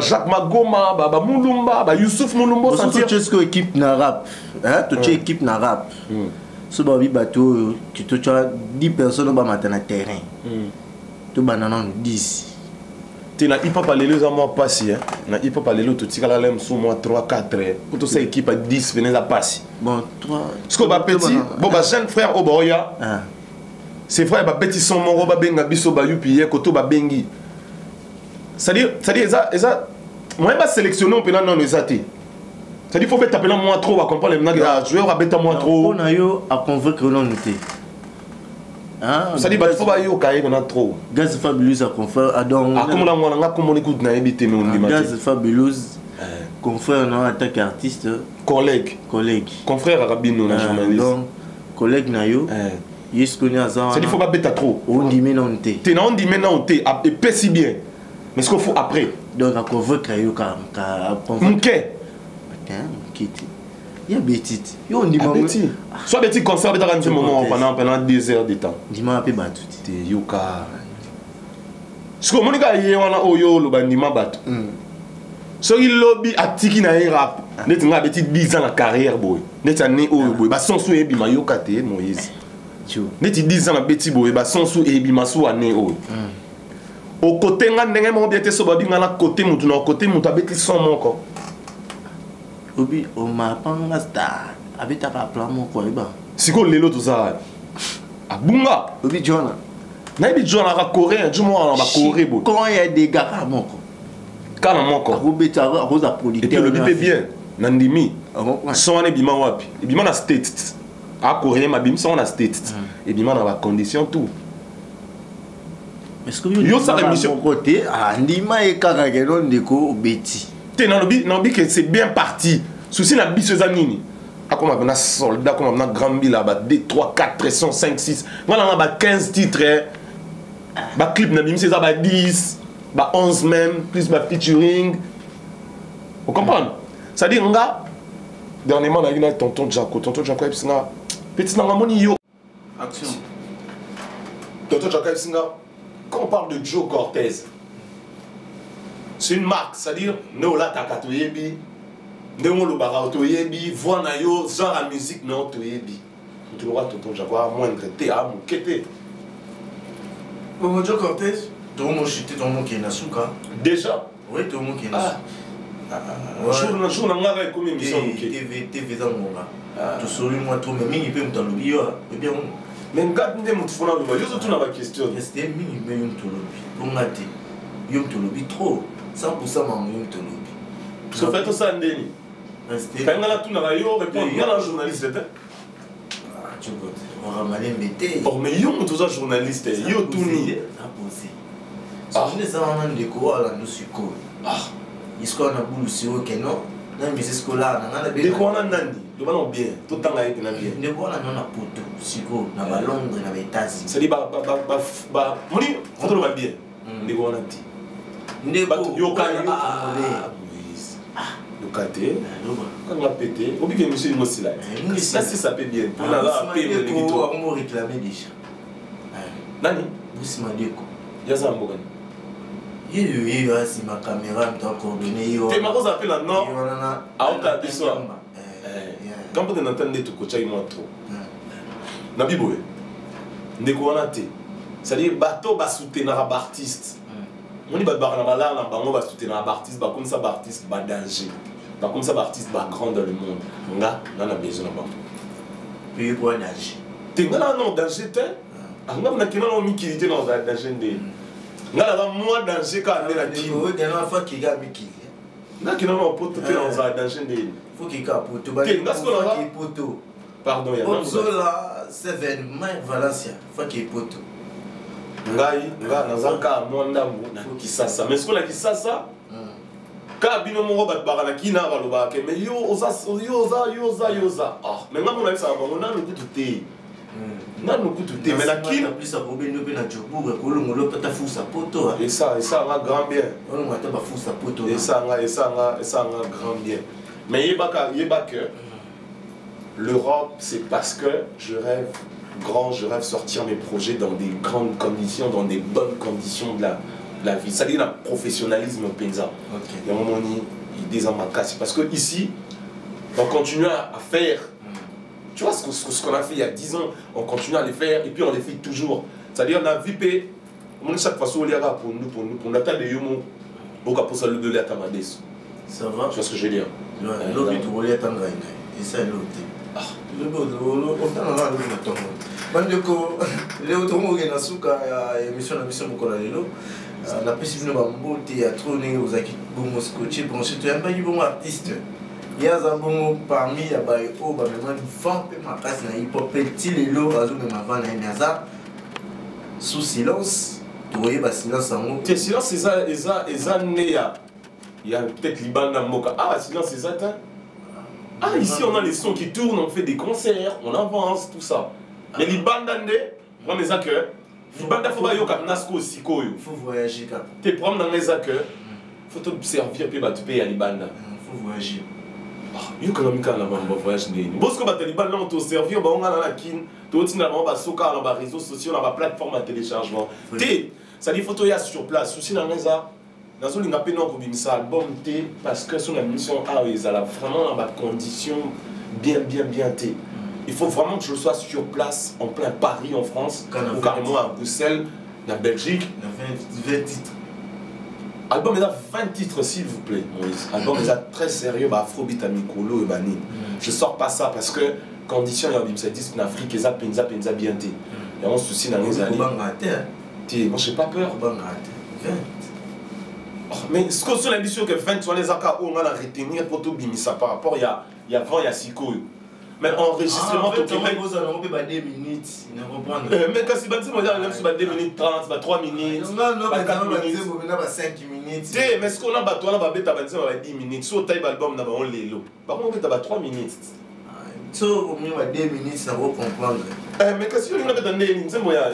Jacques Magoma, Moulumba, Youssouf Moulumba. Tu es équipe na rap, tu es équipe na rap. Si tu as 10 personnes qui sont dans terrain, tu as 10. Tu as hip-hop à l'élo, ça passé. Na hip-hop à l'élo, tu as l'aime sous moi 3-4. Pour tout ça, équipe à 10, venez à passer. Bon, 3. Ce qu'on va petit, bon, jeune frère Oboya, ses frères, petit son mon roba benga biso ba yupi, koto ba bengi. C'est-à-dire, ça, moi, je vais sélectionner un peu dans les athées. C'est-à-dire qu'il faut taper là moins trop, à comprendre les joueurs à bêta moins trop. On a eu à convaincre que l'on était. C'est-à-dire qu'il faut aller au cahier qu'on a trop. Gaz Fabulous a conféré à donc. Ah, comment on écoute na éviter mais on dit. Gaz Fabulous confrère en tant qu'artiste. Collègue. Confrère Arabino, na journaliste. Donc, collègue na yo. Yes connaît à ça. C'est-à-dire qu'il faut pas bêta trop. On dit maintenant on était. T'es on dit maintenant on était. Et pas si bien. Mais ce qu'il faut après. Donc à convaincre yo quand. Mouké. Il y a Betty. Il y a Betty. Soit Betty concert un moment pendant 2 heures de temps. Dis-moi un peu battu. Yoka. Ce que Monica y a oyo le bandima battu. So il lobby a tiki na rap. Net nga Betty 10 ans la carrière boy. Net année oyo boy. Ba son sou ebi ma yoka te Moïse. Net 10 ans la Betty boy. Ba son sou ebi ma sou année oyo. Au côté nga ndenge mo bien te so babi nga na côté mutu na côté mutu Betty son moko. Obi o ma panga star abita ka plan mon ko iba siko lelo tout ça abunga obi Jona na ibi Jona ka coréen du mo na ba coré bo quand il y a des gars ka moko kana moko robeta rosa producteur et puis le bip bien nandimi son ane bima wapi et bima na state a coréen ma bim son na state et bima na ba condition tout est-ce que yo ça émission côté andima e kaka ke non ndeko obeti. Non, que c'est bien parti. Souci na biso zanini. A comme un soldat, comme un grand bill là-bas, 2, 3, 4, 300, 5, 6. Voilà, on a 15 titres. Ba clip na bim c'est ça, 10, 11 même, plus ba featuring. Vous comprenez? Ça dit, nga, dernièrement, on a eu tonton Jaco, petit na moni yo. Action. Tonton Jaco, quand on parle de Joe Cortez, c'est une marque, c'est-à-dire, nous là, t'as qu'à te yebi, nous le bara te yebi, voix na yo, genre la musique, non, te yebi. Tu l'auras tout le temps, j'avoue, moindre thé, à mon kété. Bon, Joe Cortez, tout le monde chuté, tout le monde qui est Nasuka. Déjà? Oui, tout le monde qui est Nasuka. Jour, on a un comme émission. TV dans mon gars. Tout seul, moi, tout, mais il peut me t'en oublier, et bien, mais regarde, nous avons tout le monde, je suis tout la question. C'était mini, mais il me t'en oublie. Pour m'atter, il me t'en oublie trop. 100% maman il te lobby. Ce fait tout ça ndeni. Quand on a tout na yo répondre il y a un journaliste tu vois on ramener mbete. Oh mais yo tout ça journaliste yo tout ni a posé. Ça on est en train de quoi là nous suko. Est-ce qu'on a boulu sur que non na mais c'est scolaire na de quoi on a nani le ballon bien tout temps là bien ne voilà non na poto suko na ba Londres na ba États-Unis. C'est dit ba moni photo va bien de quoi on a dit Yokate, quand on a pété, on dit que monsieur Mossi là. Ça, ça peut bien. On a là, on m'a réclamé déjà. Nani? Boussi Madeko. Yaza Mbogan. Il y a si ma caméra me t'a coordonné. Tu m'as posé appel là, non? Ah, on t'a dit ça. Quand on entend des trucs, tu as eu moins trop. Nabiboé. Ndeko on a été. C'est-à-dire, bateau va soutenir un artiste. On dit que on va soutenir un artiste, comme ça, artiste va danger. Comme ça, artiste va grand dans le monde. On a besoin de payer pour un danger. Tu as un danger, tu as un utilité dans un danger. On a moins de danger quand on a dit. Il y a un enfant qui a mis qui. On a un poteau dans un danger. Il faut qu'il y ait un poteau. Il faut qu'il y ait un poteau. Pardon, il y a un poteau. Seven, Valencia. Il faut qu'il y ait un poteau. Ngai nazaka mwanda na kisasa mais ce qu'on a kisasa ka bino mongo bat barana kina baloba ke mais yo oza ah mais ngam na ça on a le coup de thé Non, nous coûte tout. Mais la kin. Et ça, on a grand bien. Et ça, on a grand bien. Mais il y a que l'Europe, c'est parce que je rêve grand, je rêve sortir mes projets dans des grandes conditions, dans des bonnes conditions de la vie. Ça dit le professionnalisme paysan. Il y a un moment il désembarque. Parce que ici, on continue à faire. Tu vois ce qu'on a fait il y a 10 ans, on continue à les faire et puis on les fait toujours. C'est-à-dire on a vipé, chaque fois on les a pour nous attendre les humains, on a pour ça le de l'État Tamades. Ça va? Tu vois ce que je veux dire? L'objet de l'État Tamades. Et ça est l'autre. Le beau, on a là le temps. Bandeko, les autres mots qui sont dans la émission Mokolalelo, on a pu suivre un beau théâtre, on a qui bon scotché, bon c'est un peu bon artiste. Il y a un bon parmi les baïos, mais moi je vends ma place na hip hop petit les lots, azou mais ma vente na inaza sous silence, tu voyais bas silence en haut. Tes silence c'est ça, il y a peut-être Liban dans Moka. Ah silence c'est ça. Ah, ici on a les sons qui tournent, on fait des concerts, on avance, tout ça. Mais les bandes on a les accueils. Les bandes faut pas yoka nasko aussi koyo. Faut voyager cap. Tes problèmes dans les accueils. Faut te servir puis tu payes à les bandes. Faut voyager. Ah, yoka na mika na bamba voyage né. Bosco ba les bandes on te servir ba on a la kin, to tina ba soka na ba réseaux sociaux na ba plateforme de téléchargement. Té, ça dit photo ya sur place, souci na ngeza. Dans une appel non comme ça album T parce que son émission a vraiment dans ma condition bien T. Il faut vraiment que je sois sur place en plein Paris en France ou carrément à Bruxelles, en Belgique. Il y a 20 titres. Album il a 20 titres s'il vous plaît Maurice. Album il a très sérieux Afrobeat à Mikolo et Bani. Je sors pas ça parce que condition il y a un disque en Afrique et ça penza bien T. Il y a un souci dans les années. Moi j'ai pas peur. 20. Mais ce qu'on a dit que 20 sur les accords, on a retenir pour tout bimisa par rapport il y a 20 il y a 6 couilles. Mais enregistrement tout le monde vous avez 2 minutes, il ne comprend pas. Mais quand c'est bâti moi même sur 2 minutes 30, 3 minutes. Non, 4 minutes, vous avez 5 minutes. Mais ce qu'on a battu on a bêta 10 minutes, sur taille album na on lelo. Par contre on a 3 minutes. So au moins 2 minutes ça va comprendre. Mais qu'est-ce que on a dans 2 minutes, moi moi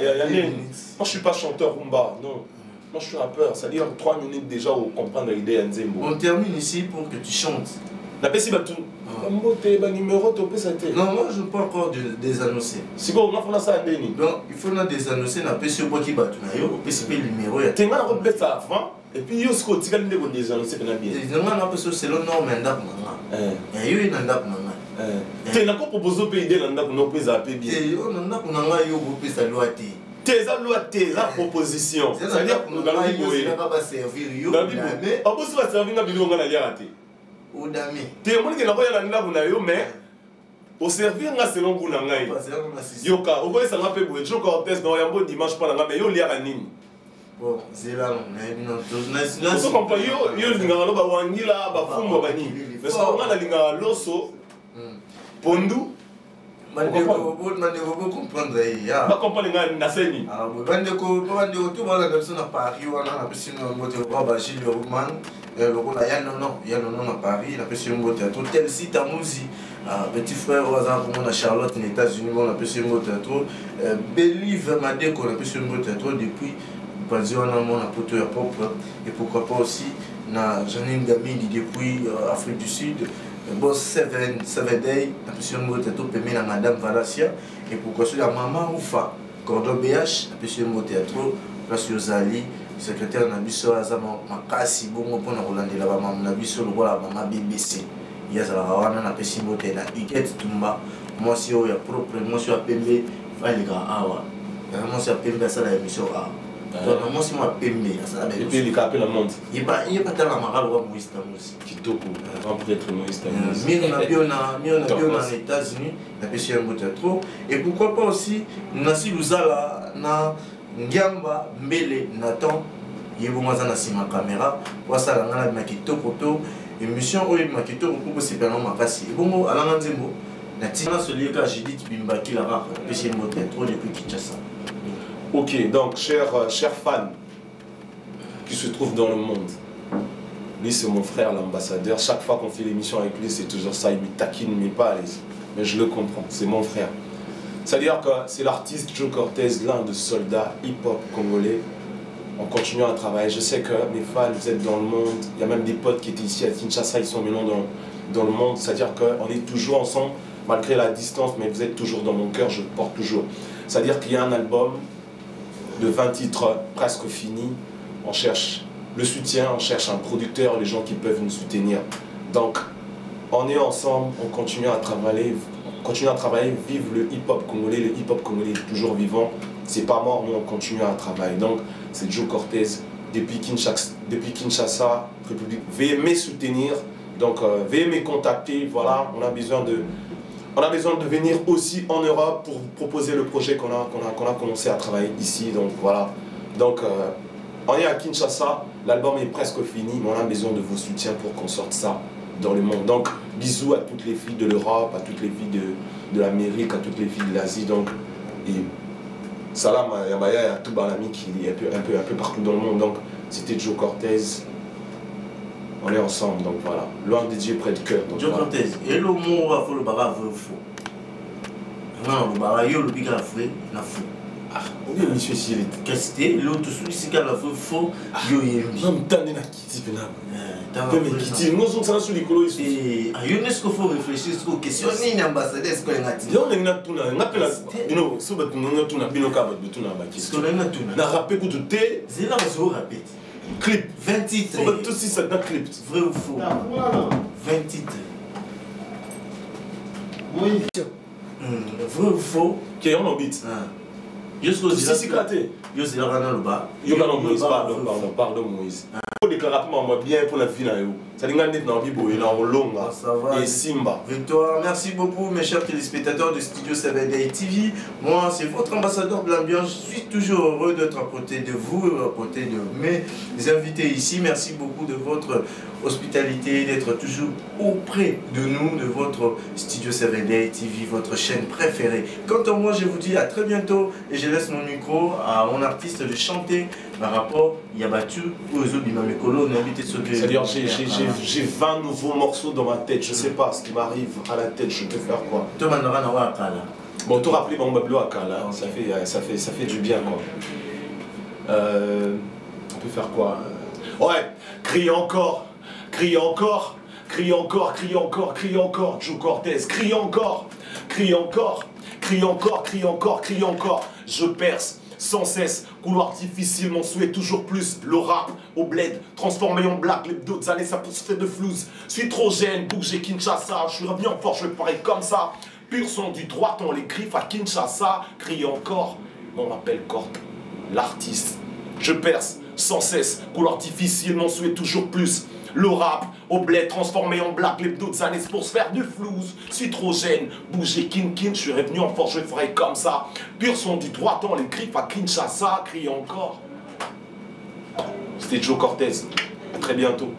je suis pas chanteur rumba, non. Moi je suis rappeur, c'est-à-dire 3 minutes déjà pour comprendre l'idée à Nzembo. On termine ici pour que tu chantes. La pessi batou. Numéro to pesa te. Non, moi je ne peux pas encore désannoncer. Si on a fait ça ndeni. Donc il faut nous désannoncer na pessi boki batou na yo, pessi pe numéro ya. Tenga na repeta avant et puis yo sko tikali ndeko désannoncer pena bien. Désannoncer na pessi selon norme ndako nanga. Yo ina ndako nanga. Te na ko proposer pe idée na ndako no pesa pe bien. Yo na ndako nanga yo bo pesa loi te. Tes loi tes la proposition. C'est-à-dire que nous allons y va servir yo. Mais on peut se servir na bilonga na liara te. Odami. Te mo ke na ko ya na ndako na yo mais au servir nga selon kuna ngai. Yoka, o ko esa nga pe boye jo cortez no yambo dimanche pa nga mais yo liara nini. Bon, c'est là on a bien entendu. So comprend yo linga lo ba wangila ba fumbo ba nini. Mais ça on a linga loso. Pondu. Bandeko comprendre ya. Ba comprendre nga na seni. Ah, bandeko tout bala comme na Paris wana na piscine moto ba Gilles Roman. Lokola ya non à Paris, na piscine moto théâtre tel site à Mouzi. Petit frère au hasard comme on a Charlotte aux États-Unis, on a piscine moto théâtre. Believe Madeko na piscine moto théâtre depuis basé en amont na poto ya propre et pourquoi pas aussi na Janine Gamini depuis Afrique du Sud. Boss 7 Day, la piscine moto théâtre permet à Madame Valacia et pourquoi celui la maman Oufa, Cordon BH, la piscine moto théâtre, place Yozali, secrétaire Nabiso Azama Makasi, bon pour nous Rolande la maman Nabiso le voilà maman BBC. Il y a la rawana na piscine moto na Iket Tumba, moi si on y a propre, moi si on a pembe, fallait gars awa. Moi si on a pembe ça la émission a. Donc moi si moi pembe ça la. Et puis il capé la monde. Il pas tellement maral ou Moïse Tamusi. Kitoko, avant peut-être Moïse Tamusi. Mais on a bien aux États-Unis, la piscine moto trop et pourquoi pas aussi Nasi Luzala na Ngiamba Mbele Nathan yebo mwaza na sima caméra pour ça la ngala makitoko to émission oyo makitoko pour c'est pendant makasi bongo alanga nzembo na tina celui que Judith Bimbaki la rare piscine moto trop depuis Kinshasa. OK, donc chers fans qui se trouvent dans le monde. Lui c'est mon frère l'ambassadeur, chaque fois qu'on fait l'émission avec lui c'est toujours ça, il me taquine mais pas à l'aise. Mais je le comprends, c'est mon frère. C'est-à-dire que c'est l'artiste Joe Cortez, l'un des soldats hip-hop congolais. On continue à travailler. Je sais que mes fans, vous êtes dans le monde. Il y a même des potes qui étaient ici à Kinshasa, ils sont maintenant dans le monde. C'est-à-dire qu'on est toujours ensemble, malgré la distance, mais vous êtes toujours dans mon cœur, je le porte toujours. C'est-à-dire qu'il y a un album de 20 titres presque fini. On cherche le soutien, on cherche un producteur, les gens qui peuvent nous soutenir. Donc, on est ensemble, on continue à travailler, vive le hip-hop congolais. Le hip-hop congolais est toujours vivant, c'est pas mort, mais on continue à travailler. Donc, c'est Joe Cortez, depuis Kinshasa, République. Veuillez me soutenir, donc veuillez me contacter, voilà, on a besoin de venir aussi en Europe pour vous proposer le projet qu'on a commencé à travailler ici, donc voilà. Donc, on est à Kinshasa, l'album est presque fini, mais on a besoin de vos soutiens pour qu'on sorte ça dans le monde. Donc, bisous à toutes les filles de l'Europe, à toutes les filles de l'Amérique, à toutes les filles de l'Asie. Donc, et salam à Yamaya et à tout Balami qui est un peu partout dans le monde. Donc, c'était Joe Cortez. On est ensemble, donc voilà. Loin des dieux près du cœur. Joe voilà. Cortez, et le mot à le bara faux. Non, le bara, yo le biga frais, na faux. Ah, oui, monsieur Siri. Qu'est-ce que c'est? L'autre celui qui a la faux, yo yembi. Non, mais t'en es là qui dit pénal. Mais qui dit, nous sommes sur les colos ici. et il faut réfléchir sur la question ni ambassadeur est-ce qu'on a dit. On a tout on appelle bino so ba tunonga tuna bino ka ba tuna ba Est-ce qu'on a tout na rappé ko tout té c'est là on se répète. clip 20 titres. so ba tout si ça dans clip Vrai ou faux? 20 titres. Oui. Vrai ou faux? qui on beat Jusqu'au si si claté yo c'est là dans le bas. yo ka no Moïse pardon Moïse pour déclarer moi bien pour la vie na yo ça dinga net na bibo et na longa et Simba. Victoire, merci beaucoup mes chers téléspectateurs de Studio 7 Day TV. Moi c'est votre ambassadeur de l'ambiance. Je suis toujours heureux d'être à côté de vous, à côté de mes invités ici. Merci beaucoup de votre hospitalité, d'être toujours auprès de nous, de votre Studio 7 Day TV, votre chaîne préférée. Quant à moi, je vous dis à très bientôt et je laisse mon micro à mon artiste de chanter par rapport à Yabatu ou aux Obimamekolo. C'est-à-dire j'ai 20 nouveaux morceaux dans ma tête, je sais pas ce qui m'arrive à la tête, je peux faire quoi. Bon, tout rappeler mon bablo à Kala, ça fait du bien quoi. On peut faire quoi? Ouais, crie encore, crie encore, crie encore, crie encore, crie encore, Joe Cortez, crie encore, crie encore, crie encore, crie encore, crie encore, je perce. Sans cesse, couloir difficile, mon souhait toujours plus. Le rap au bled, transformé en black, les d'autres années ça pousse fait de flouze. Suis trop gêne, bougé Kinshasa, je suis revenu en force, je vais parler comme ça. Pur son du droit, on les griffes à Kinshasa, crie encore. On m'appelle Corte, l'artiste. Je perce sans cesse, couloir difficile, mon souhait toujours plus. Le rap au bled transformé en black, les d'autres années pour se faire du flouze. Suis trop gêne, bougé kin, je suis revenu en force, je ferai comme ça. Pur son du droit, on les griffes à Kinshasa, crie encore. C'était Joe Cortez, à très bientôt.